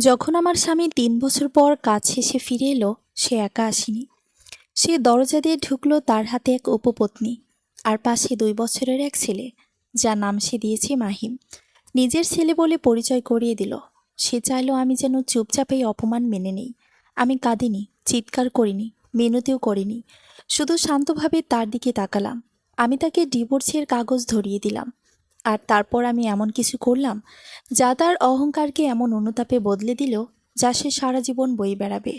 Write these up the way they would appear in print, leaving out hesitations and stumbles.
যখন আমার স্বামী ৩ বছর পর কাজ শেষে ফিরে এলো, সে একা আসেনি। সে দরজা দিয়ে ঢুকলো, তার হাতে এক উপপত্নী আর পাশে ২ বছরের এক ছেলে, যার নাম সে দিয়েছে মাহিম। নিজের ছেলে বলে পরিচয় করিয়ে দিল। সে চাইলো আমি যেন চুপচাপ এই অপমান মেনে নেই। আমি কাঁদিনি, চিৎকার করিনি, মিনতিও করিনি, শুধু শান্তভাবে তার দিকে তাকালাম। আমি তাকে ডিভোর্সের কাগজ ধরিয়ে দিলাম। আর তারপর আমি এমন কিছু করলাম যা তার অহংকারকে এমন অনুতাপে বদলে দিল, যা সে সারা জীবন বয়ে বেড়াবে।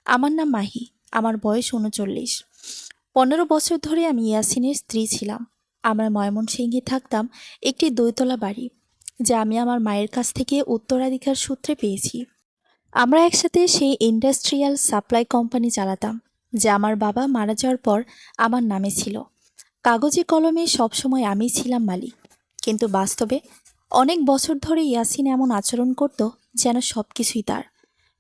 আমার নাম মাহি, আমার বয়স ৩৯। ১৫ বছর ধরে আমি ইয়াসিনের স্ত্রী ছিলাম। আমরা ময়মনসিংহে থাকতাম একটি ২ তলা বাড়ি, যা আমি আমার মায়ের কাছ থেকে উত্তরাধিকার সূত্রে পেয়েছি। আমরা একসাথে সেই ইন্ডাস্ট্রিয়াল সাপ্লাই কোম্পানি চালাতাম, যা আমার বাবা মারা যাওয়ার পর আমার নামে ছিল। কাগজে কলমে সবসময় আমিই ছিলাম মালিক, কিন্তু বাস্তবে অনেক বছর ধরে ইয়াসিন এমন আচরণ করত যেন সব কিছুই তার।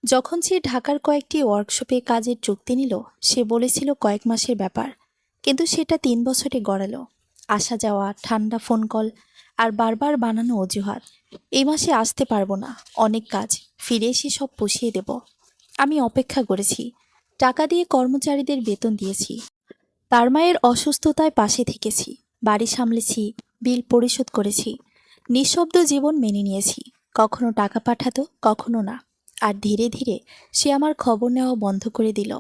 যখন সে ঢাকার কয়েকটি ওয়ার্কশপে কাজের চুক্তি নিল, সে বলেছিল কয়েক মাসের ব্যাপার, কিন্তু সেটা ৩ বছরে গড়ালো। আসা যাওয়া, ঠান্ডা ফোন কল, আর বারবার বানানো অজুহাত। এই মাসে আসতে পারবো না, অনেক কাজ, ফিরে এসে সব পুষিয়ে দেব। আমি অপেক্ষা করেছি, টাকা দিয়ে কর্মচারীদের বেতন দিয়েছি, তার মায়ের অসুস্থতায় পাশে থেকেছি, বাড়ি সামলেছি, বিল পরিশোধ করেছি, নিঃশব্দ জীবন মেনে নিয়েছি। কখনো টাকা পাঠাতো, কখনো না। আর ধীরে ধীরে সে আমার খবর নেওয়া বন্ধ করে দিল।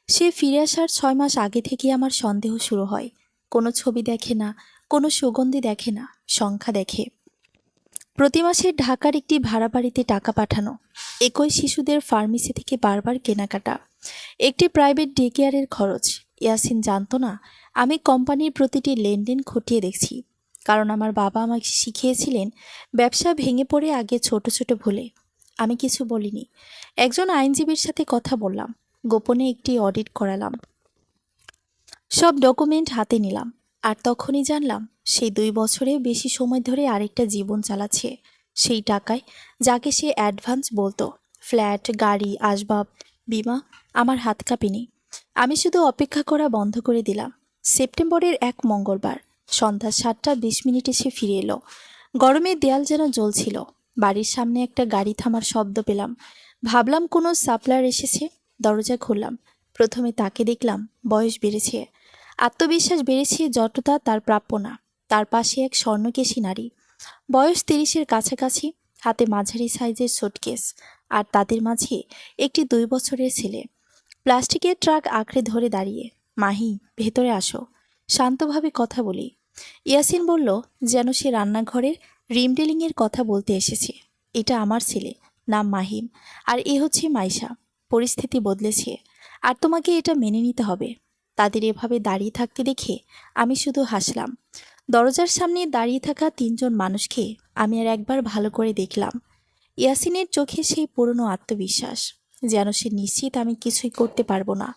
সে ফিরে আসার ৬ মাস আগে থেকে আমার সন্দেহ শুরু হয়। কোনো ছবি দেখে না, কোনো সুগন্ধি দেখে না, সংখ্যা দেখে। প্রতি মাসে ঢাকার একটি ভাড়া বাড়িতে টাকা পাঠানো, একই শিশুদের ফার্মেসি থেকে বারবার কেনাকাটা, একটি প্রাইভেট ডে কেয়ারের খরচ। ইয়াসিন জানতো না আমি কোম্পানির প্রতিটি লেনদেন খতিয়ে দেখছি, কারণ আমার বাবা আমাকে শিখিয়েছিলেন ব্যবসা ভেঙে পড়ে আগে ছোট ছোট ভুলে। আমি কিছু বলিনি। একজন আইনজীবীর সাথে কথা বললাম, গোপনে একটি অডিট করালাম, সব ডকুমেন্ট হাতে নিলাম। আর তখনই জানলাম সেই ২ বছরে বেশি সময় ধরে আরেকটা জীবন চালাচ্ছে সেই টাকায়, যাকে সে অ্যাডভান্স বলতো। ফ্ল্যাট, গাড়ি, আসবাব, বীমা। আমার হাত কাঁপেনি। আমি শুধু অপেক্ষা করা বন্ধ করে দিলাম। সেপ্টেম্বরের এক মঙ্গলবার সন্ধ্যা ৭টা ২০ মিনিটে সে ফিরে এলো। গরমে দেয়াল যেন জ্বলছিল। বাড়ির সামনে একটা গাড়ি থামার শব্দ পেলাম। ভাবলাম কোনো সাপ্লায়ার এসেছে। দরজা খুললাম। প্রথমে তাকে দেখলাম, বয়স বেড়েছে, আত্মবিশ্বাস বেড়েছে যতটা তার প্রাপ্য না। তার পাশে এক স্বর্ণকেশী নারী, বয়স ৩০-এর কাছাকাছি, হাতে মাঝারি সাইজের সুটকেস, আর তাদের মাঝে একটি ২ বছরের ছেলে। প্লাস্টিকের ট্রাক আঁকড়ে ধরে দাঁড়িয়ে। মাহি, ভেতরে আসো, শান্তভাবে কথা বলি। ইয়াসিন বলল, যেন সে রান্নাঘরের রিমডেলিংয়ের কথা বলতে এসেছে। এটা আমার ছেলে, নাম মাহিম, আর এ হচ্ছে মাইশা। পরিস্থিতি বদলেছে, আর তোমাকে এটা মেনে নিতে হবে। তাদের এভাবে দাঁড়িয়ে থাকতে দেখে আমি শুধু হাসলাম। দরজার সামনে দাঁড়িয়ে থাকা ৩ জন মানুষকে আমি আর একবার ভালো করে দেখলাম। ইয়াসিনের চোখে সেই পুরনো আত্মবিশ্বাস, যেন সে নিশ্চিত আমি কিছুই করতে পারবো না।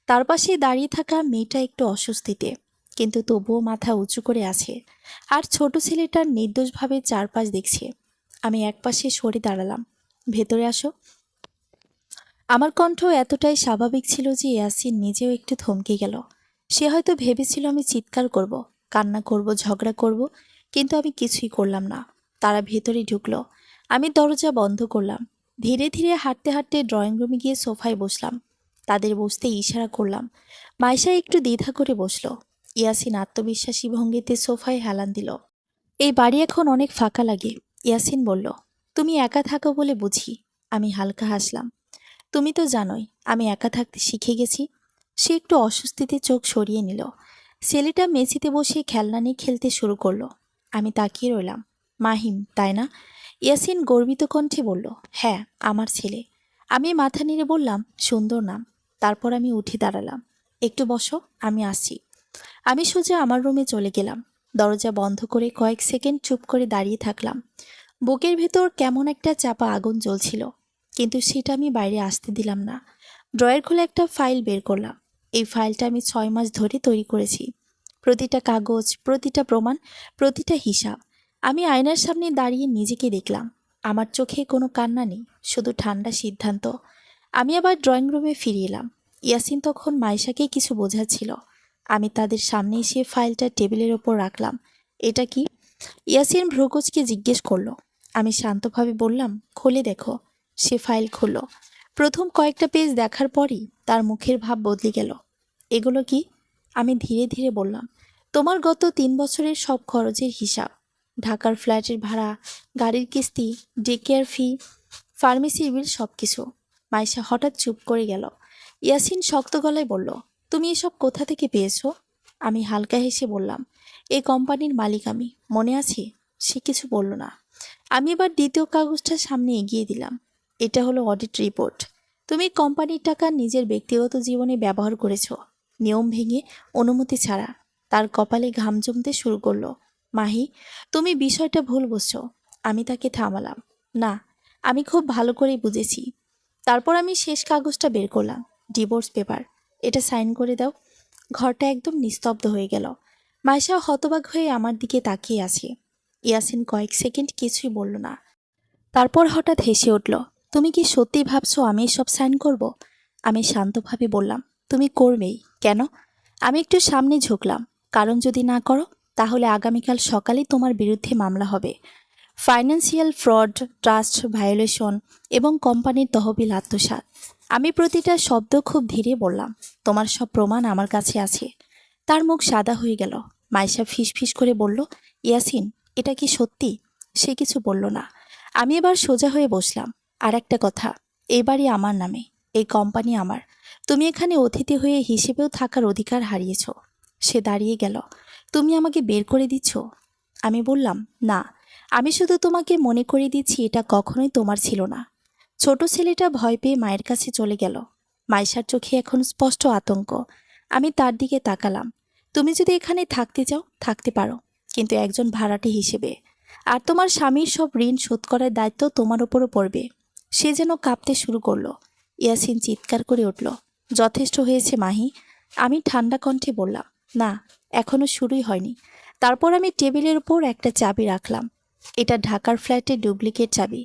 তার পাশে দাঁড়িয়ে থাকা মেয়েটা একটু অস্বস্তিতে, কিন্তু তবুও মাথা উঁচু করে আছে। আর ছোট ছেলেটার নির্দোষভাবে চারপাশ দেখছে। আমি একপাশে সরে দাঁড়ালাম। ভেতরে আসো। আমার কণ্ঠ এতটাই স্বাভাবিক ছিল যে ইয়াসিন নিজেও একটু থমকে গেল। সে হয়তো ভেবেছিল আমি চিৎকার করব, কান্না করব, ঝগড়া করব, কিন্তু আমি কিছুই করলাম না। তারা ভেতরে ঢুকলো। আমি দরজা বন্ধ করলাম। ধীরে ধীরে হাঁটতে হাঁটতে ড্রয়িং রুমে গিয়ে সোফায় বসলাম। তাদের বসতে ইশারা করলাম। মাইশা একটু দ্বিধা করে বসলো। ইয়াসিন আত্মবিশ্বাসী ভঙ্গিতে সোফায় হেলান দিল। এই বাড়ি এখন অনেক ফাঁকা লাগে, ইয়াসিন বলল। তুমি একা থাকো বলে বুঝি। আমি হালকা হাসলাম। তুমি তো জানোই আমি একা থাকতে শিখে গেছি। সে একটু অস্বস্তিতে চোখ সরিয়ে নিল। ছেলেটা মেঝেতে বসে খেলনা নিয়ে খেলতে শুরু করলো। আমি তাকিয়ে রইলাম। মাহিম, তাই না? ইয়াসিন গর্বিত কণ্ঠে বলল, হ্যাঁ, আমার ছেলে। আমি মাথা নেড়ে বললাম, সুন্দর নাম। তারপর আমি উঠে দাঁড়ালাম। একটু বসো, আমি আসছি। আমি সোজা আমার রুমে চলে গেলাম। দরজা বন্ধ করে কয়েক সেকেন্ড চুপ করে দাঁড়িয়ে থাকলাম। বুকের ভেতর কেমন একটা চাপা আগুন জ্বলছিল, কিন্তু সেটা আমি বাইরে আসতে দিলাম না। ড্রয়ার খুলে একটা ফাইল বের করলাম। এই ফাইলটা আমি ৬ মাস ধরে তৈরি করেছি। প্রতিটা কাগজ, প্রতিটা প্রমাণ, প্রতিটা হিসাব। আমি আয়নার সামনে দাঁড়িয়ে নিজেকে দেখলাম। আমার চোখে কোনো কান্না নেই, শুধু ঠান্ডা সিদ্ধান্ত। আমি আবার ড্রয়িং রুমে ফিরে এলাম। ইয়াসিন তখন মাইশাকে কিছু বোঝাচ্ছিল। আমি তাদের সামনে এসে ফাইলটা টেবিলের ওপর রাখলাম। এটা কি? ইয়াসিন ভ্রুকুচকে জিজ্ঞেস করলো। আমি শান্তভাবে বললাম, খুলে দেখো। সে ফাইল খুলল। প্রথম কয়েকটা পেজ দেখার পরই তার মুখের ভাব বদলে গেল। এগুলো কি? আমি ধীরে ধীরে বললাম, তোমার গত 3 বছরের সব খরচের হিসাব। ঢাকার ফ্ল্যাটের ভাড়া, গাড়ির কিস্তি, ডে কেয়ার ফি, ফার্মেসির বিল, সব কিছু। মাইশা হঠাৎ চুপ করে গেল। ইয়াসিন শক্ত গলায় বলল, তুমি এসব কোথা থেকে পেয়েছো? আমি হালকা হেসে বললাম, এই কোম্পানির মালিক আমি, মনে আছে? সে কিছু বলল না। আমি এবার দ্বিতীয় কাগজটা সামনে এগিয়ে দিলাম। এটা হলো অডিট রিপোর্ট। তুমি কোম্পানির টাকা নিজের ব্যক্তিগত জীবনে ব্যবহার করেছো, নিয়ম ভেঙে, অনুমতি ছাড়া। তার কপালে ঘাম জমতে শুরু করলো। মাহি, তুমি বিষয়টা ভুল বুঝছো। আমি তাকে থামালাম। না, আমি খুব ভালো করেই বুঝেছি। তারপর আমি শেষ কাগজটা বের করলাম। Divorce paper. এটা সাইন করে দাও। ঘরটা একদম নিস্তব্ধ হয়ে গেল। মাইশা হতবাক হয়ে আমার দিকে তাকিয়ে আছে। ইয়াসিন কয়েক সেকেন্ড কিছুই বলল না। তারপর হঠাৎ হেসে উঠল। তুমি কি সত্যি ভাবছো আমি এসব সাইন করব? আমি শান্তভাবে বললাম, তুমি করবেই। কেন? আমি একটু সামনে ঝুঁকলাম। কারণ যদি না করো, তাহলে আগামীকাল সকালেই তোমার বিরুদ্ধে মামলা হবে। ফাইন্যান্সিয়াল ফ্রড, ট্রাস্ট ভায়োলেশন এবং কোম্পানির তহবিল আত্মসাৎ। আমি প্রতিটা শব্দ খুব ধীরে বললাম, তোমার সব প্রমাণ আমার কাছে আছে। তার মুখ সাদা হয়ে গেল। মাইশা ফিসফিস করে বলল, ইয়াসিন, এটা কি সত্যি? সে কিছু বলল না। আমি এবার সোজা হয়ে বসলাম। আর একটা কথা, এই বাড়ি আমার নামে, এই কোম্পানি আমার। তুমি এখানে অতিথি হয়ে হিসেবেও থাকার অধিকার হারিয়েছ। সে দাঁড়িয়ে গেল। তুমি আমাকে বের করে দিচ্ছ? আমি বললাম, না, আমি শুধু তোমাকে মনে করিয়ে দিচ্ছি এটা কখনোই তোমার ছিল না। ছোট ছেলেটা ভয় পেয়ে মায়ের কাছে চলে গেল। মাইশার চোখে এখন স্পষ্ট আতঙ্ক। আমি তার দিকে তাকালাম। তুমি যদি এখানে থাকতে চাও, থাকতে পারো, কিন্তু একজন ভাড়াটে হিসেবে। আর তোমার স্বামীর সব ঋণ শোধ করার দায়িত্ব তোমার উপরও পড়বে। সে যেন কাঁপতে শুরু করলো। ইয়াসিন চিৎকার করে উঠল, যথেষ্ট হয়েছে মাহি। আমি ঠান্ডা কণ্ঠে বললাম, না, এখনো শুরুই হয়নি। তারপর আমি টেবিলের উপর একটা চাবি রাখলাম। এটা ঢাকার ফ্ল্যাটের ডুপ্লিকেট চাবি।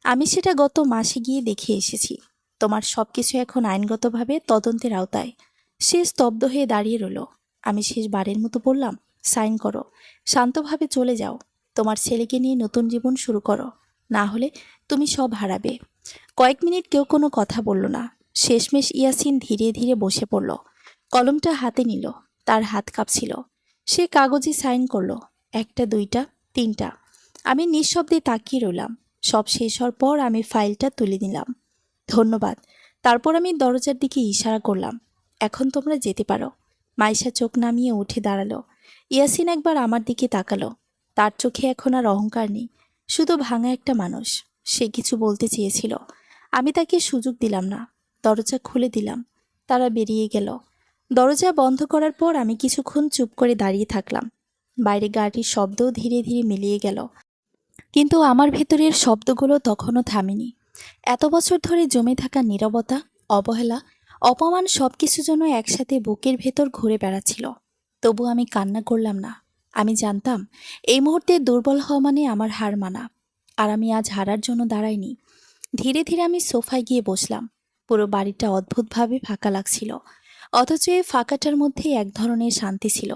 আমি সেটা গত মাসে গিয়ে দেখে এসেছি। তোমার সবকিছু এখন আইনগতভাবে তদন্তের আওতায়। সে স্তব্ধ হয়ে দাঁড়িয়ে রইল। আমি শেষবারের মতো বললাম, সাইন করো, শান্তভাবে চলে যাও। তোমার ছেলেকে নিয়ে নতুন জীবন শুরু করো। না হলে তুমি সব হারাবে। কয়েক মিনিট কেউ কোনো কথা বলল না। শেষমেশ ইয়াসিন ধীরে ধীরে বসে পড়ল। কলমটা হাতে নিল। তার হাত কাঁপছিল। সে কাগজে সাইন করলো। একটা, দুইটা, তিনটা। আমি নিঃশব্দে তাকিয়ে রইলাম। সব শেষ হওয়ার পর আমি ফাইলটা তুলে নিলাম। ধন্যবাদ। তারপর আমি দরজার দিকে ইশারা করলাম, এখন তোমরা যেতে পারো। মাইশা চোখ নামিয়ে উঠে দাঁড়ালো। ইয়াসিন একবার আমার দিকে তাকালো। তার চোখে এখন আর অহংকার নেই, শুধু ভাঙা একটা মানুষ। সে কিছু বলতে চেয়েছিল। আমি তাকে সুযোগ দিলাম না। দরজা খুলে দিলাম। তারা বেরিয়ে গেল। দরজা বন্ধ করার পর আমি কিছুক্ষণ চুপ করে দাঁড়িয়ে থাকলাম। বাইরে গাড়ির শব্দ ধীরে ধীরে মিলিয়ে গেল, কিন্তু আমার ভেতরের শব্দগুলো তখনও থামেনি। এত বছর ধরে জমে থাকা নীরবতা, অবহেলা, অপমান সবকিছু যেন একসাথে বুকের ভেতর ঘুরে বেড়াচ্ছিল। তবু আমি কান্না করলাম না। আমি জানতাম এই মুহূর্তে দুর্বল হওয়া মানে আমার হার মানা। আর আমি আজ হারার জন্য দাঁড়াইনি। ধীরে ধীরে আমি সোফায় গিয়ে বসলাম। পুরো বাড়িটা অদ্ভুতভাবে ফাঁকা লাগছিল, অথচ এই ফাঁকাটার মধ্যে এক ধরনের শান্তি ছিল।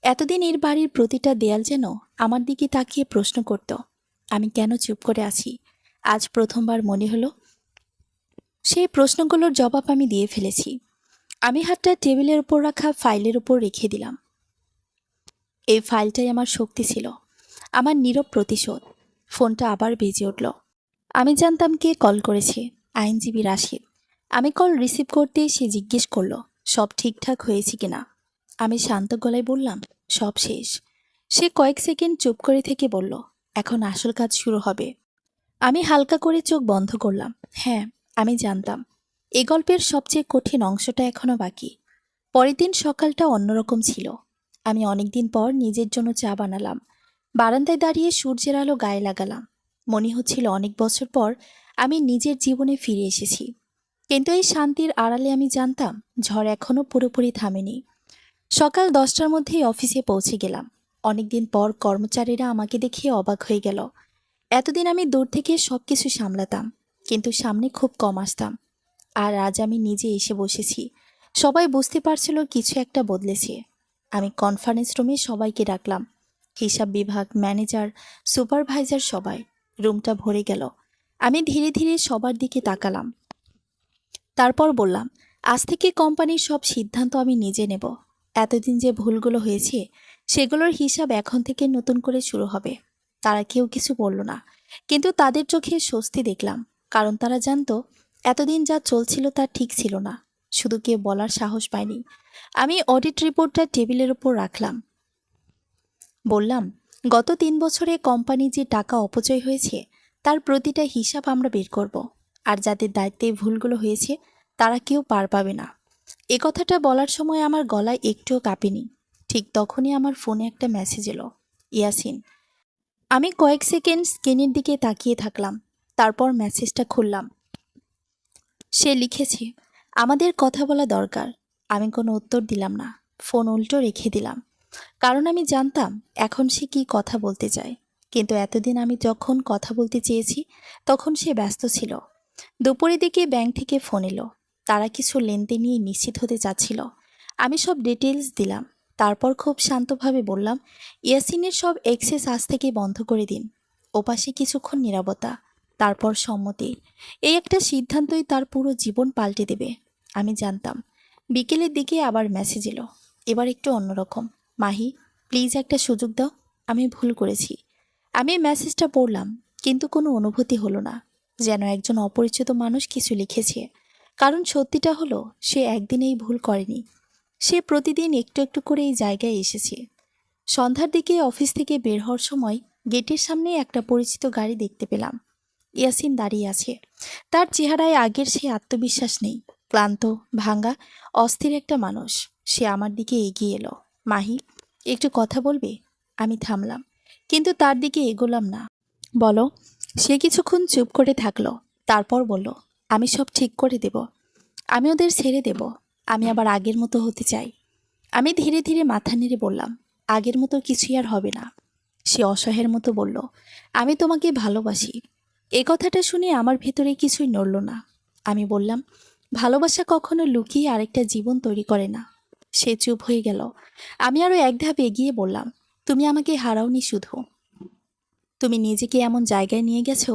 এতদিন এর বাড়ির প্রতিটা দেয়াল যেন আমার দিকে তাকিয়ে প্রশ্ন করত, আমি কেন চুপ করে আছি। আজ প্রথমবার মনে হলো সেই প্রশ্নগুলোর জবাব আমি দিয়ে ফেলেছি। আমি হাতটা টেবিলের উপর রাখা ফাইলের উপর রেখে দিলাম। এই ফাইলটাই আমার শক্তি ছিল, আমার নীরব প্রতিশোধ। ফোনটা আবার বেজে উঠল। আমি জানতাম কে কল করেছে, আইনজীবী রাশিদ। আমি কল রিসিভ করতে সে জিজ্ঞেস করলো সব ঠিকঠাক হয়েছে কিনা। আমি শান্ত গলায় বললাম, সব শেষ। সে কয়েক সেকেন্ড চুপ করে থেকে বলল, এখন আসল কাজ শুরু হবে। আমি হালকা করে চোখ বন্ধ করলাম। হ্যাঁ, আমি জানতাম এই গল্পের সবচেয়ে কঠিন অংশটা এখনো বাকি। পরের দিন সকালটা অন্যরকম ছিল। আমি অনেকদিন পর নিজের জন্য চা বানালাম। বারান্দায় দাঁড়িয়ে সূর্যের আলো গায়ে লাগালাম। মনে হচ্ছিল অনেক বছর পর আমি নিজের জীবনে ফিরে এসেছি। কিন্তু এই শান্তির আড়ালে আমি জানতাম ঝড় এখনও পুরোপুরি থামেনি। সকাল 10টার মধ্যেই অফিসে পৌঁছে গেলাম। অনেকদিন পর কর্মচারীরা আমাকে দেখে অবাক হয়ে গেল। এতদিন আমি দূর থেকে সবকিছু সামলাতাম, কিন্তু সামনে খুব কম আসতাম। আর আজ আমি নিজে এসে বসেছি। সবাই বুঝতে পারছিল কিছু একটা বদলেছে। আমি কনফারেন্স রুমে সবাইকে ডাকলাম। হিসাব বিভাগ, ম্যানেজার, সুপারভাইজার, সবাই। রুমটা ভরে গেল। আমি ধীরে ধীরে সবার দিকে তাকালাম, তারপর বললাম, আজ থেকে কোম্পানির সব সিদ্ধান্ত আমি নিজে নেব। এতদিন যে ভুলগুলো হয়েছে সেগুলোর হিসাব এখন থেকে নতুন করে শুরু হবে। তারা কেউ কিছু বলল না, কিন্তু তাদের চোখে স্বস্তি দেখলাম, কারণ তারা জানতো এতদিন যা চলছিল তা ঠিক ছিল না, শুধু কেউ বলার সাহস পায়নি। আমি অডিট রিপোর্টটা টেবিলের উপর রাখলাম, বললাম, গত 3 বছরে কোম্পানি যে টাকা অপচয় হয়েছে তার প্রতিটা হিসাব আমরা বের করব, আর যাদের দায়িত্বে ভুলগুলো হয়েছে তারা কেউ পার পাবে না। এ কথাটা বলার সময় আমার গলায় একটুও কাঁপেনি। ঠিক তখনই আমার ফোনে একটা মেসেজ এলো, ইয়াসিন। আমি কয়েক সেকেন্ড স্ক্রিনের দিকে তাকিয়ে থাকলাম, তারপর মেসেজটা খুললাম। সে লিখেছে, আমাদের কথা বলা দরকার। আমি কোনো উত্তর দিলাম না, ফোন উল্টো রেখে দিলাম, কারণ আমি জানতাম এখন সে কি কথা বলতে চায়। কিন্তু এতদিন আমি যখন কথা বলতে চেয়েছি তখন সে ব্যস্ত ছিল। দুপুরের দিকে ব্যাংক থেকে ফোন এলো, তারা কিছু লেনদেন নিয়ে নিশ্চিত হতে চাচ্ছিল। আমি সব ডিটেলস দিলাম, তারপর খুব শান্তভাবে বললাম, ইয়াসিনের সব এক্সেস আজ থেকে বন্ধ করে দিন। ওপাশে কিছুক্ষণ নীরবতা, তারপর সম্মতি। এই একটা সিদ্ধান্তই তার পুরো জীবন পাল্টে দেবে। আমি জানতাম। বিকেলের দিকে আবার মেসেজ এলো, এবার একটু অন্যরকম। মাহি, প্লিজ একটা সুযোগ দাও, আমি ভুল করেছি। আমি মেসেজটা পড়লাম, কিন্তু কোনো অনুভূতি হলো না, যেন একজন অপরিচিত মানুষ কিছু লিখেছে। কারণ সত্যিটা হলো, সে একদিনেই ভুল করেনি। সে প্রতিদিন একটু একটু করে এই জায়গায় এসেছে। সন্ধ্যার দিকে অফিস থেকে বের হওয়ার সময় গেটের সামনে একটা পরিচিত গাড়ি দেখতে পেলাম। ইয়াসিন দাঁড়িয়ে আছে। তার চেহারায় আগের সে আত্মবিশ্বাস নেই, ক্লান্ত, ভাঙা, অস্থির একটা মানুষ। সে আমার দিকে এগিয়ে এলো। মাহি, একটু কথা বলবে? আমি থামলাম, কিন্তু তার দিকে এগোলাম না। বলো। সে কিছুক্ষণ চুপ করে থাকলো, তারপর বলল, আমি সব ঠিক করে দেব। আমি ওদের ছেড়ে দেব। আমি আবার আগের মতো হতে চাই। আমি ধীরে ধীরে মাথা নেড়ে বললাম, আগের মতো কিছুই আর হবে না। সে অসহায়ের মতো বলল, আমি তোমাকে ভালোবাসি। এ কথাটা শুনে আমার ভেতরে কিছুই নড়ল না। আমি বললাম, ভালোবাসা কখনো লুকিয়ে আরেকটা জীবন তৈরি করে না। সে চুপ হয়ে গেল। আমি আরও এক ধাপ এগিয়ে বললাম, তুমি আমাকে হারাওনি শুধু, তুমি নিজেকে এমন জায়গায় নিয়ে গেছো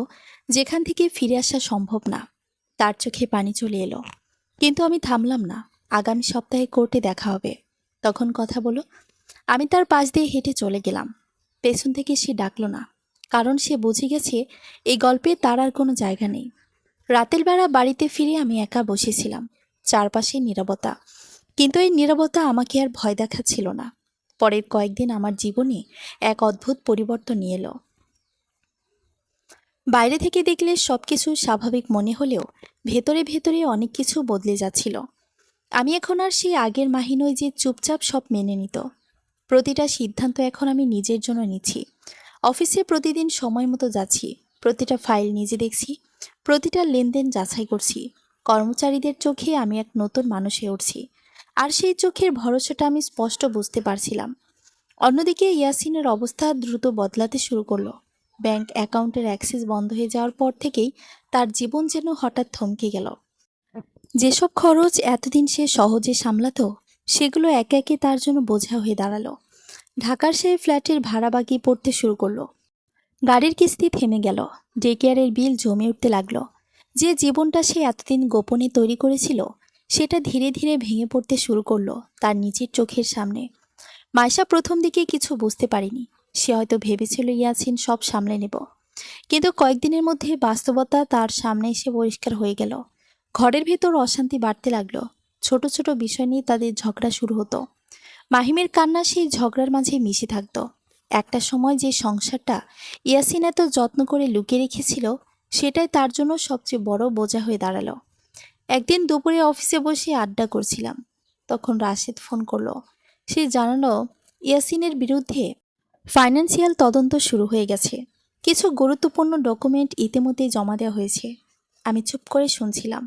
যেখান থেকে ফিরে আসা সম্ভব না। তার চোখে পানি চলে এলো, কিন্তু আমি থামলাম না। আগামী সপ্তাহে কোর্টে দেখা হবে, তখন কথা বলো। আমি তার পাশ দিয়ে হেঁটে চলে গেলাম। পেছন থেকে সে ডাকলো না, কারণ সে বুঝে গেছে এই গল্পে তার আর কোনো জায়গা নেই। রাতের বেলা বাড়িতে ফিরে আমি একা বসেছিলাম, চারপাশে নীরবতা। কিন্তু এই নীরবতা আমাকে আর ভয় দেখাচ্ছিল না। পরের কয়েকদিন আমার জীবনে এক অদ্ভুত পরিবর্তন নিয়ে এলো। বাইরে থেকে দেখলে সবকিছু স্বাভাবিক মনে হলেও ভেতরে ভেতরে অনেক কিছু বদলে যাচ্ছিল। আমি এখন আর সেই আগের মাহি নই যে চুপচাপ সব মেনে নিত। প্রতিটা সিদ্ধান্ত এখন আমি নিজের জন্য নিচ্ছি। অফিসে প্রতিদিন সময় মতো যাচ্ছি, প্রতিটা ফাইল নিজে দেখছি, প্রতিটা লেনদেন যাচাই করছি। কর্মচারীদের চোখে আমি এক নতুন মানুষ হয়ে উঠছি, আর সেই চোখের ভরসাটা আমি স্পষ্ট বুঝতে পারছিলাম। অন্যদিকে ইয়াসিনের অবস্থা দ্রুত বদলাতে শুরু করলো। ব্যাংক অ্যাকাউন্টের অ্যাক্সেস বন্ধ হয়ে যাওয়ার পর থেকেই তার জীবন যেন হঠাৎ থমকে গেল। যেসব খরচ এতদিন সে সহজে সামলাতো, সেগুলো একে একে তার জন্য বোঝা হয়ে দাঁড়ালো। ঢাকার সেই ফ্ল্যাটের ভাড়া বাকি পড়তে শুরু করলো। গাড়ির কিস্তি থেমে গেল। ডে কেয়ারের বিল জমে উঠতে লাগলো। যে জীবনটা সে এতদিন গোপনে তৈরি করেছিল, সেটা ধীরে ধীরে ভেঙে পড়তে শুরু করলো তার নিজের চোখের সামনে। মাইশা প্রথম দিকে কিছু বুঝতে পারেনি। সে হয়তো ভেবেছিল ইয়াসিন সব সামলে নেব, কিন্তু কয়েকদিনের মধ্যে বাস্তবতা তার সামনে এসে পরিষ্কার হয়ে গেল। ঘরের ভেতর অশান্তি বাড়তে লাগলো। ছোট ছোট বিষয় নিয়ে তাদের ঝগড়া শুরু হতো। মাহিমের কান্না সেই ঝগড়ার মাঝে মিশে থাকতো। একটা সময় যে সংসারটা ইয়াসিন এত যত্ন করে লুকিয়ে রেখেছিল, সেটাই তার জন্য সবচেয়ে বড় বোঝা হয়ে দাঁড়ালো। একদিন দুপুরে অফিসে বসে আড্ডা করছিলাম, তখন রাশেদ ফোন করলো। সে জানালো ইয়াসিনের বিরুদ্ধে ফাইন্যান্সিয়াল তদন্ত শুরু হয়ে গেছে। কিছু গুরুত্বপূর্ণ ডকুমেন্ট ইতিমধ্যেই জমা দেওয়া হয়েছে। আমি চুপ করে শুনছিলাম।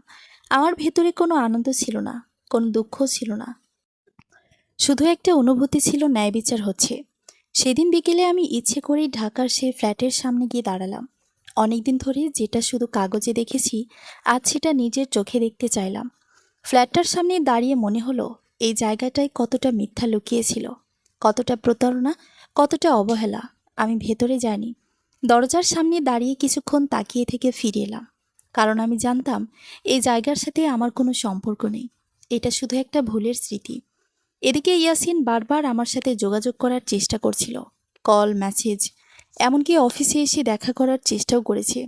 আমার ভেতরে কোনো আনন্দ ছিল না, কোনো দুঃখ ছিল না, শুধু একটা অনুভূতি ছিল, ন্যায় বিচার হচ্ছে। সেদিন বিকেলে আমি ইচ্ছে করেই ঢাকার সেই ফ্ল্যাটের সামনে গিয়ে দাঁড়ালাম। অনেকদিন ধরে যেটা শুধু কাগজে দেখেছি, আজ সেটা নিজের চোখে দেখতে চাইলাম। ফ্ল্যাটটার সামনে দাঁড়িয়ে মনে হলো এই জায়গাটায় কতটা মিথ্যা লুকিয়েছিল, কতটা প্রতারণা, কতটা অবহেলা। আমি ভেতরে যাইনি, দরজার সামনে দাঁড়িয়ে কিছুক্ষণ তাকিয়ে থেকে ফিরে এলাম, কারণ আমি জানতাম এই জায়গার সাথে আমার কোনো সম্পর্ক নেই। এটা শুধু একটা ভুলের স্মৃতি। এদিকে ইয়াসিন বারবার আমার সাথে যোগাযোগ করার চেষ্টা করছিল, কল, মেসেজ, এমনকি অফিসে এসে দেখা করার চেষ্টাও করেছে।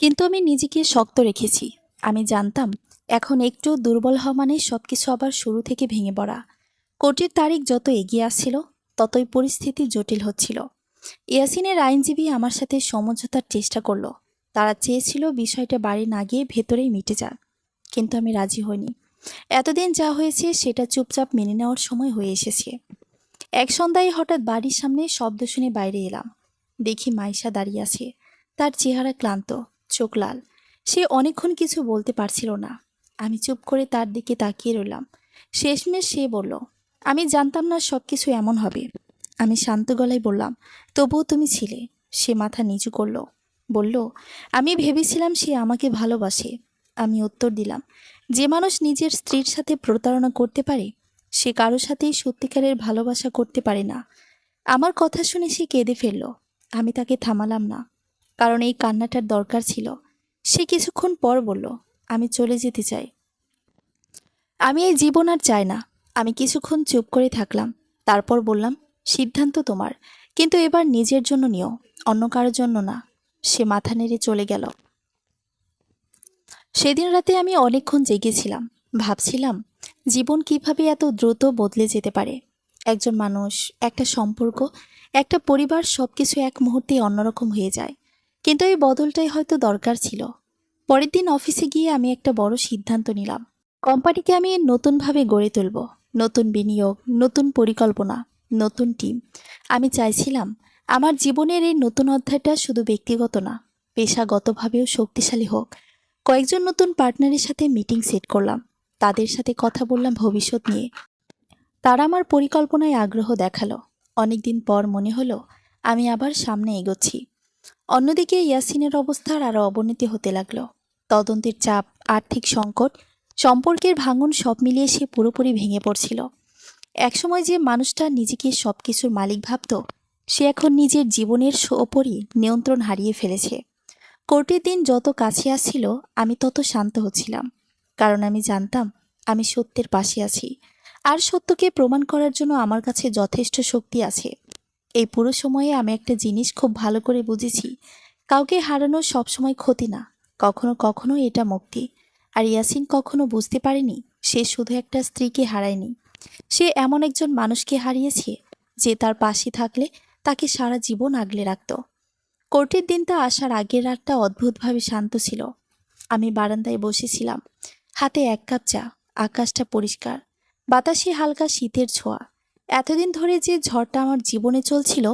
কিন্তু আমি নিজেকে শক্ত রেখেছি। আমি জানতাম এখন একটু দুর্বল হওয়া মানে সবকিছু আবার শুরু থেকে ভেঙে পড়া। কোর্টের তারিখ যত এগিয়ে আসছিল, ততই পরিস্থিতি জটিল হচ্ছিল। ইয়াসিনের আইনজীবী আমার সাথে সমঝোতার চেষ্টা করলো। তারা চেয়েছিল বিষয়টা বাড়ি না গিয়ে ভেতরেই মিটে যাক, কিন্তু আমি রাজি হইনি। এতদিন যা হয়েছে সেটা চুপচাপ মেনে নেওয়ার সময় হয়ে এসেছে। এক সন্ধ্যায় হঠাৎ বাড়ির সামনে শব্দ শুনে বাইরে এলাম। দেখি মাইশা দাঁড়িয়ে আছে। তার চেহারা ক্লান্ত, চোখ লাল। সে অনেকক্ষণ কিছু বলতে পারছিল না। আমি চুপ করে তার দিকে তাকিয়ে রইলাম। শেষমেশ সে বলল, আমি জানতাম না সব কিছু এমন হবে। আমি শান্ত গলায় বললাম, তবুও তুমি ছিলে। সে মাথা নিচু করলো, বলল, আমি ভেবেছিলাম সে আমাকে ভালোবাসে। আমি উত্তর দিলাম, যে মানুষ নিজের স্ত্রীর সাথে প্রতারণা করতে পারে, সে কারো সাথেই সত্যিকারের ভালোবাসা করতে পারে না। আমার কথা শুনে সে কেঁদে ফেলল। আমি তাকে থামালাম না, কারণ এই কান্নাটার দরকার ছিল। সে কিছুক্ষণ পর বলল, আমি চলে যেতে চাই। আমি এই জীবন আর চাই না। আমি কিছুক্ষণ চুপ করে থাকলাম। তারপর বললাম, সিদ্ধান্ত তোমার, কিন্তু এবার নিজের জন্য নিও, অন্য কারোর জন্য না। সে মাথা নেড়ে চলে গেল। সেদিন রাতে আমি অনেকক্ষণ জেগেছিলাম। ভাবছিলাম জীবন কিভাবে এত দ্রুত বদলে যেতে পারে। একজন মানুষ, একটা সম্পর্ক, একটা পরিবার, সবকিছু এক মুহূর্তে অন্যরকম হয়ে যায়। কিন্তু এই বদলটাই হয়তো দরকার ছিল। পরের দিন অফিসে গিয়ে আমি একটা বড় সিদ্ধান্ত নিলাম। কোম্পানিকে আমি নতুনভাবে গড়ে তুলব। নতুন বিনিয়োগ, নতুন পরিকল্পনা, নতুন টিম। আমি চাইছিলাম আমার জীবনের এই নতুন অধ্যায়টা শুধু ব্যক্তিগত না, পেশাগতভাবেও শক্তিশালী হোক। কয়েকজন নতুন পার্টনারের সাথে মিটিং সেট করলাম। তাদের সাথে কথা বললাম ভবিষ্যৎ নিয়ে। তারা আমার পরিকল্পনায় আগ্রহ দেখালো। অনেকদিন পর মনে হলো আমি আবার সামনে এগোচ্ছি। অন্যদিকে ইয়াসিনের অবস্থার আরও অবনতি হতে লাগলো। তদন্তের চাপ, আর্থিক সংকট, সম্পর্কের ভাঙন, সব মিলিয়ে সে পুরোপুরি ভেঙে পড়ছিল। একসময় যে মানুষটা নিজেকে সবকিছুর মালিক ভাবত, সে এখন নিজের জীবনের ওপরই নিয়ন্ত্রণ হারিয়ে ফেলেছে। কোর্টের দিন যত কাছে আসছিল, আমি তত শান্ত হচ্ছিলাম, কারণ আমি জানতাম আমি সত্যের পাশে আছি। আর সত্যকে প্রমাণ করার জন্য আমার কাছে যথেষ্ট শক্তি আছে। এই পুরো সময়ে আমি একটা জিনিস খুব ভালো করে বুঝেছি, কাউকে হারানো সবসময় ক্ষতি না, কখনো কখনো এটা মুক্তি। আর ইয়াসিন কখনো বুঝতে পারেনি সে শুধু একটা স্ত্রীকে হারায়নি, সে এমন একজন মানুষকে হারিয়েছে যে তার পাশে থাকলে তাকে সারা জীবন আগলে রাখত। কোর্টের দিনটা আসার আগের রাতটা অদ্ভুতভাবে শান্ত ছিল। আমি বারান্দায় বসেছিলাম, হাতে এক কাপ চা। আকাশটা পরিষ্কার, বাতাসে হালকা শীতের ছোঁয়া। এতদিন ধরে যে ঝড়টা আমার জীবনে চলছিল,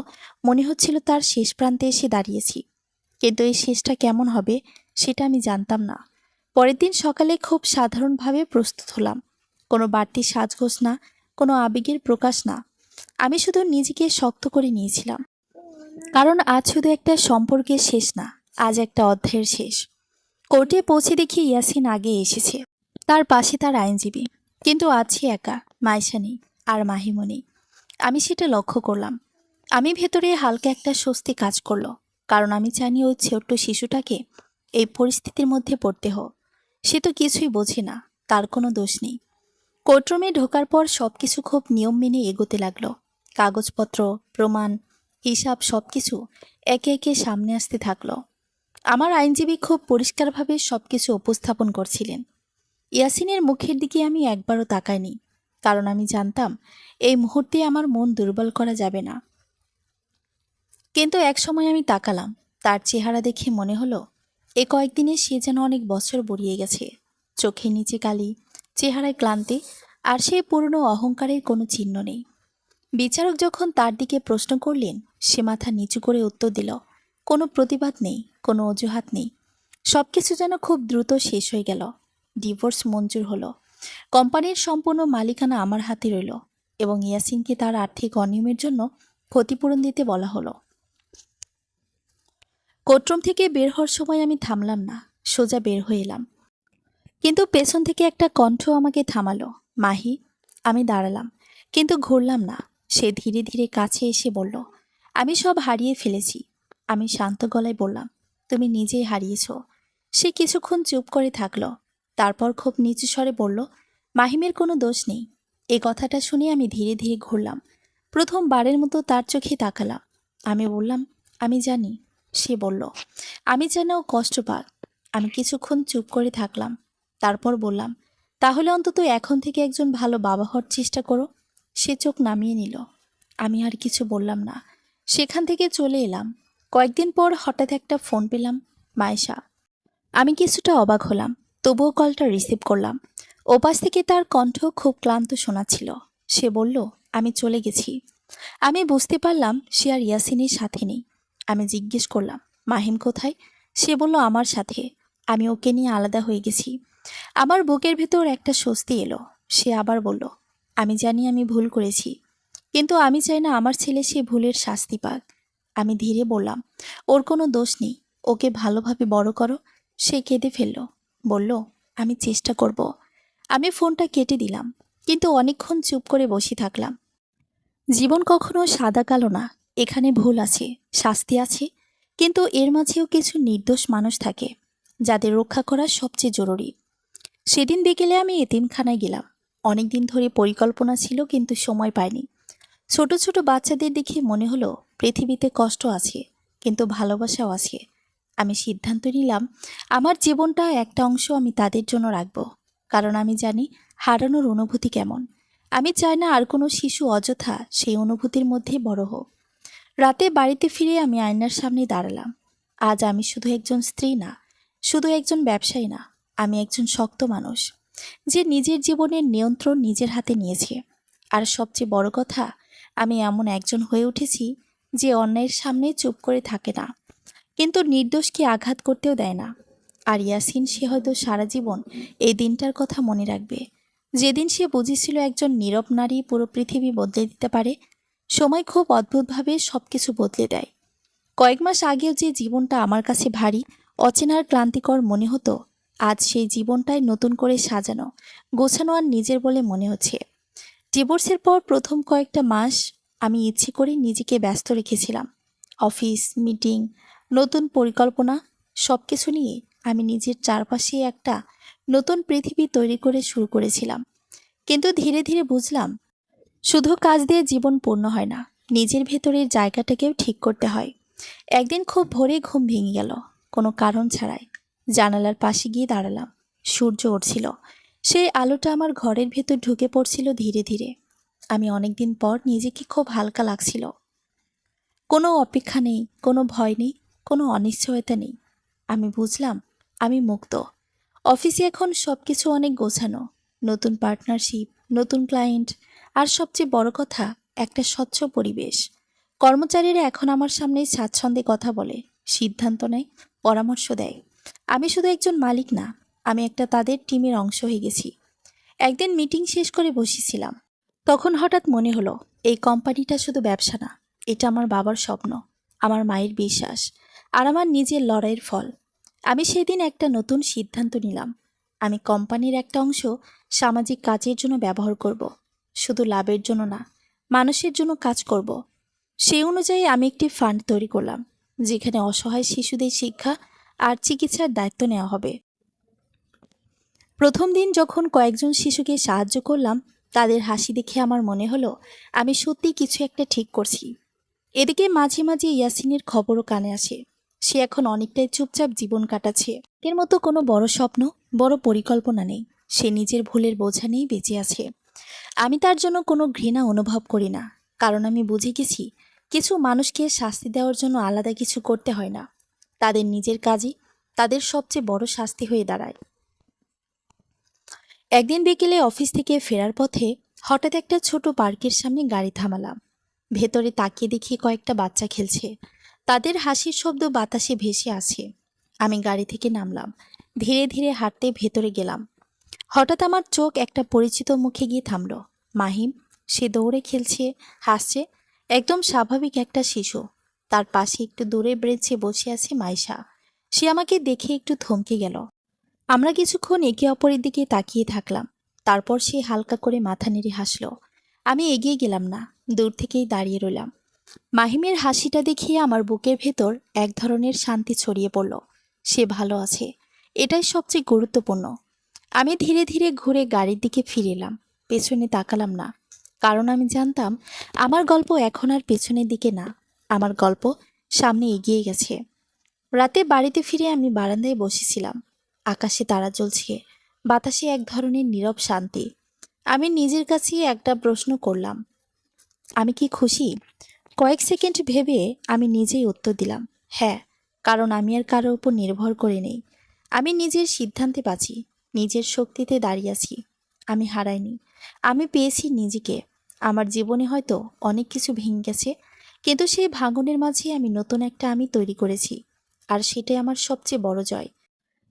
মনে হচ্ছিল তার শেষ প্রান্তে এসে দাঁড়িয়েছি। কিন্তু এই শেষটা কেমন হবে সেটা আমি জানতাম না। পরের দিন সকালে খুব সাধারণভাবে প্রস্তুত হলাম। কোনো বাড়তি সাজগোজ না, কোনো আবেগের প্রকাশ না। আমি শুধু নিজেকে শক্ত করে নিয়েছিলাম, কারণ আজ শুধু একটা সম্পর্কের শেষ না, আজ একটা অধ্যায়ের শেষ। কোর্টে পৌঁছে দেখি ইয়াসিন আগে এসেছে, তার পাশে তার আইনজীবী। কিন্তু আছি একা, মাইশা নেই, আর মাহিমও নেই। আমি সেটা লক্ষ্য করলাম। আমি ভেতরে হালকা একটা স্বস্তি কাজ করলো, কারণ আমি জানি ওই ছোট্ট শিশুটাকে এই পরিস্থিতির মধ্যে পড়তে হোক। সে তো কিছুই বোঝে না, তার কোনো দোষ নেই। কোর্টরুমে ঢোকার পর সবকিছু খুব নিয়ম মেনে এগোতে লাগলো। কাগজপত্র, প্রমাণ, হিসাব, সবকিছু একে একে সামনে আসতে থাকলো। আমার আইনজীবী খুব পরিষ্কারভাবে সবকিছু উপস্থাপন করছিলেন। ইয়াসিনের মুখের দিকে আমি একবারও তাকাইনি, কারণ আমি জানতাম এই মুহূর্তে আমার মন দুর্বল করা যাবে না। কিন্তু এক সময় আমি তাকালাম, তার চেহারা দেখে মনে হলো এ কয়েকদিনে সে যেন অনেক বছর বড়িয়ে গেছে। চোখের নিচে কালি, চেহারায় ক্লান্তি, আর সেই পুরনো অহংকারের কোনো চিহ্ন নেই। বিচারক যখন তার দিকে প্রশ্ন করলেন, সে মাথা নিচু করে উত্তর দিল, কোনো প্রতিবাদ নেই, কোনো অজুহাত নেই। সবকিছু যেন খুব দ্রুত শেষ হয়ে গেল। ডিভোর্স মঞ্জুর হলো, কোম্পানির সম্পূর্ণ মালিকানা আমার হাতে রইল, এবং ইয়াসিনকে তার আর্থিক অনিয়মের জন্য ক্ষতিপূরণ দিতে বলা হলো। কোর্টরুম থেকে বের হওয়ার সময় আমি থামলাম না, সোজা বের হয়ে এলাম। কিন্তু পেছন থেকে একটা কণ্ঠ আমাকে থামালো, মাহি। আমি দাঁড়ালাম, কিন্তু ঘুরলাম না। সে ধীরে ধীরে কাছে এসে বলল, আমি সব হারিয়ে ফেলেছি। আমি শান্ত গলায় বললাম, তুমি নিজেই হারিয়েছ। সে কিছুক্ষণ চুপ করে থাকলো। তারপর খুব নিচু স্বরে বলল, মাহিমের কোনো দোষ নেই। এই কথাটা শুনে আমি ধীরে ধীরে ঘুরলাম। প্রথমবারের মতো তার চোখে তাকালাম। আমি বললাম, আমি জানি। সে বলল, আমি যেন ও কষ্ট পাক। আমি কিছুক্ষণ চুপ করে থাকলাম। তারপর বললাম, তাহলে অন্তত এখন থেকে একজন ভালো বাবা হওয়ার চেষ্টা করো। সে চোখ নামিয়ে নিল। আমি আর কিছু বললাম না। সেখান থেকে চলে এলাম। কয়েকদিন পর হঠাৎ একটা ফোন পেলাম, মায়েশা। আমি কিছুটা অবাক হলাম, তবুও কলটা রিসিভ করলাম। ওপাশ থেকে তার কণ্ঠ খুব ক্লান্ত শোনাচ্ছিল। সে বলল, আমি চলে গেছি। আমি বুঝতে পারলাম সে আর ইয়াসিনের সাথে নেই। আমি জিজ্ঞেস করলাম, মাহিম কোথায়? সে বলল, আমার সাথে। আমি ওকে নিয়ে আলাদা হয়ে গেছি। আমার বুকের ভেতর একটা স্বস্তি এলো। সে আবার বলল, আমি জানি আমি ভুল করেছি, কিন্তু আমি চাই না আমার ছেলে সে ভুলের শাস্তি পাক। আমি ধীরে বললাম, ওর কোনো দোষ নেই। ওকে ভালোভাবে বড় করো। সে কেঁদে ফেলল, বলল, আমি চেষ্টা করব। আমি ফোনটা কেটে দিলাম, কিন্তু অনেকক্ষণ চুপ করে বসে থাকলাম। জীবন কখনো সাদা কালো না। এখানে ভুল আছে, শাস্তি আছে, কিন্তু এর মাঝেও কিছু নির্দোষ মানুষ থাকে যাদের রক্ষা করা সবচেয়ে জরুরি। সেদিন বিকেলে আমি এতিমখানায় গেলাম। অনেকদিন ধরে পরিকল্পনা ছিল, কিন্তু সময় পাইনি। ছোট ছোট বাচ্চাদের দেখে মনে হলো পৃথিবীতে কষ্ট আছে, কিন্তু ভালোবাসাও আছে। আমি সিদ্ধান্ত নিলাম, আমার জীবনটা একটা অংশ আমি তাদের জন্য রাখব। কারণ আমি জানি হারানোর অনুভূতি কেমন। আমি চাই না আর কোনো শিশু অযথা সেই অনুভূতির মধ্যে বড় হোক। রাতে বাড়িতে ফিরে আমি আয়নার সামনে দাঁড়ালাম। আজ আমি শুধু একজন স্ত্রী না, শুধু একজন ব্যবসায়ী না, আমি একজন শক্ত মানুষ, যে নিজের জীবনের নিয়ন্ত্রণ নিজের হাতে নিয়েছে। আর সবচেয়ে বড় কথা, আমি এমন একজন হয়ে উঠেছি যে অন্যায়ের সামনে চুপ করে থাকে না, কিন্তু নির্দোষকে আঘাত করতেও দেয় না। আর ইয়াসিন, সে হয়তো সারা জীবন এই দিনটার কথা মনে রাখবে, যেদিন সে বুঝেছিল একজন নীরব নারী পুরো পৃথিবী বদলে দিতে পারে। সময় খুব অদ্ভুতভাবে সবকিছু বদলে দেয়। কয়েক মাস আগেও যে জীবনটা আমার কাছে ভারী, অচেনার ক্লান্তিকর মনে হতো, আজ সেই জীবনটাই নতুন করে সাজানো, গোছানো আর নিজের বলে মনে হচ্ছে। ডিভোর্সের পর প্রথম কয়েকটা মাস আমি ইচ্ছে করে নিজেকে ব্যস্ত রেখেছিলাম। অফিস, মিটিং, নতুন পরিকল্পনা, সব কিছু নিয়ে আমি নিজের চারপাশে একটা নতুন পৃথিবী তৈরি করে শুরু করেছিলাম। কিন্তু ধীরে ধীরে বুঝলাম, শুধু কাজ দিয়ে জীবন পূর্ণ হয় না, নিজের ভেতরের জায়গাটাকেও ঠিক করতে হয়। একদিন খুব ভোরে ঘুম ভেঙে গেল, কোনো কারণ ছাড়াই। জানালার পাশে গিয়ে দাঁড়ালাম। সূর্য উঠছিল। সেই আলোটা আমার ঘরের ভেতর ঢুকে পড়ছিল ধীরে ধীরে। আমি অনেকদিন পর নিজেকে খুব হালকা লাগছিল। কোনো অপেক্ষা নেই, কোনো ভয় নেই, কোনো অনিশ্চয়তা নেই। আমি বুঝলাম আমি মুক্ত। অফিসে এখন সব কিছু অনেক গোছানো, নতুন পার্টনারশিপ, নতুন ক্লায়েন্ট, আর সবচেয়ে বড় কথা, একটা স্বচ্ছ পরিবেশ। কর্মচারীরা এখন আমার সামনে স্বাচ্ছন্দ্যে কথা বলে, সিদ্ধান্ত নেয়, পরামর্শ দেয়। আমি শুধু একজন মালিক না, আমি একটা তাদের টিমের অংশ হয়ে গেছি। একদিন মিটিং শেষ করে বসেছিলাম, তখন হঠাৎ মনে হলো, এই কোম্পানিটা শুধু ব্যবসা না, এটা আমার বাবার স্বপ্ন, আমার মায়ের বিশ্বাস, আর আমার নিজের লড়াইয়ের ফল। আমি সেদিন একটা নতুন সিদ্ধান্ত নিলাম। আমি কোম্পানির একটা অংশ সামাজিক কাজের জন্য ব্যবহার করব। শুধু লাভের জন্য না, মানুষের জন্য কাজ করব। সেই অনুযায়ী আমি একটি ফান্ড তৈরি করলাম, যেখানে অসহায় শিশুদের শিক্ষা আর চিকিৎসার দায়িত্ব নেওয়া হবে। প্রথম দিন যখন কয়েকজন শিশুকে সাহায্য করলাম, তাদের হাসি দেখে আমার মনে হলো আমি সত্যি কিছু একটা ঠিক করছি। এদিকে মাঝে মাঝে ইয়াসিনের খবরও কানে আসে। সে এখন অনেকটাই চুপচাপ জীবন কাটাচ্ছে। এর মতো কোনো বড় স্বপ্ন, বড় পরিকল্পনা নেই। সে নিজের ভুলের বোঝা নিয়েই বেঁচে আছে। আমি তার জন্য কোনো ঘৃণা অনুভব করি না, কারণ আমি বুঝে গেছি কিছু মানুষকে শাস্তি দেওয়ার জন্য আলাদা কিছু করতে হয় না। তাদের নিজের কাজই তাদের সবচেয়ে বড় শাস্তি হয়ে দাঁড়ায়। একদিন বিকেলে অফিস থেকে ফেরার পথে হঠাৎ একটা ছোট পার্কের সামনে গাড়ি থামালাম। ভেতরে তাকিয়ে দেখি কয়েকটা বাচ্চা খেলছে। তাদের হাসির শব্দ বাতাসে ভেসে আছে। আমি গাড়ি থেকে নামলাম, ধীরে ধীরে হাঁটতে ভেতরে গেলাম। হঠাৎ আমার চোখ একটা পরিচিত মুখে গিয়ে থামল। মাহিম। সে দৌড়ে খেলছে, হাসছে, একদম স্বাভাবিক একটা শিশু। তার পাশে একটু দূরে বেঞ্চে বসে আছে মাইশা। সে আমাকে দেখে একটু থমকে গেল। আমরা কিছুক্ষণ একে অপরের দিকে তাকিয়ে থাকলাম। তারপর সে হালকা করে মাথা নেড়ে হাসল। আমি এগিয়ে গেলাম না, দূর থেকেই দাঁড়িয়ে রইলাম। মাহিমের হাসিটা দেখিয়ে আমার বুকের ভেতর এক ধরনের শান্তি ছড়িয়ে পড়ল। সে ভালো আছে, এটাই সবচেয়ে গুরুত্বপূর্ণ। আমি ধীরে ধীরে ঘুরে গাড়ির দিকে ফিরে এলাম। পেছনে তাকালাম না, কারণ আমি জানতাম আমার গল্প এখন আর পেছনের দিকে না, আমার গল্প সামনে এগিয়ে গেছে। রাতে বাড়িতে ফিরে আমি বারান্দায় বসেছিলাম। আকাশে তারা জ্বলছে, বাতাসে এক ধরনের নীরব শান্তি। আমি নিজের কাছেই একটা প্রশ্ন করলাম, আমি কি খুশি? কয়েক সেকেন্ড ভেবে আমি নিজেই উত্তর দিলাম, হ্যাঁ। কারণ আমি আর কারোর উপর নির্ভর করে নেই। আমি নিজের সিদ্ধান্তে বাঁচি, নিজের শক্তিতে দাঁড়িয়ে আছি। আমি হারাইনি, আমি পেয়েছি নিজেকে। আমার জীবনে হয়তো অনেক কিছু ভেঙে গেছে, কিন্তু সেই ভাঙনের মাঝে আমি নতুন একটা আমি তৈরি করেছি। আর সেটাই আমার সবচেয়ে বড় জয়।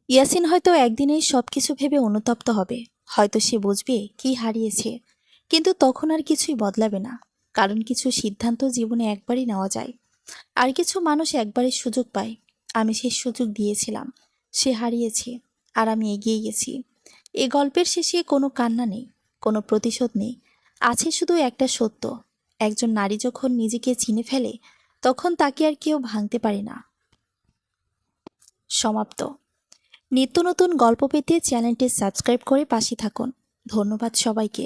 ইয়াসিন হয়তো একদিনেই সবকিছু ভেবে অনুতপ্ত হবে, হয়তো সে বুঝবে কি হারিয়েছে, কিন্তু তখন আর কিছুই বদলাবে না। কারণ কিছু সিদ্ধান্ত জীবনে একবারই নেওয়া যায়, আর কিছু মানুষ একবারই সুযোগ পায়। আমি সেই সুযোগ দিয়েছিলাম, সে হারিয়েছে, আর আমি এগিয়ে গেছি। এ গল্পের শেষে কোনো কান্না নেই, কোনো প্রতিশোধ নেই, আছে শুধু একটা সত্য: একজন নারী যখন নিজেকে চিনে ফেলে, তখন তাকে আর কেউ ভাঙতে পারে না। সমাপ্ত। নিত্য নতুন গল্প পেতে চ্যানেলটি সাবস্ক্রাইব করে পাশে থাকুন। ধন্যবাদ সবাইকে।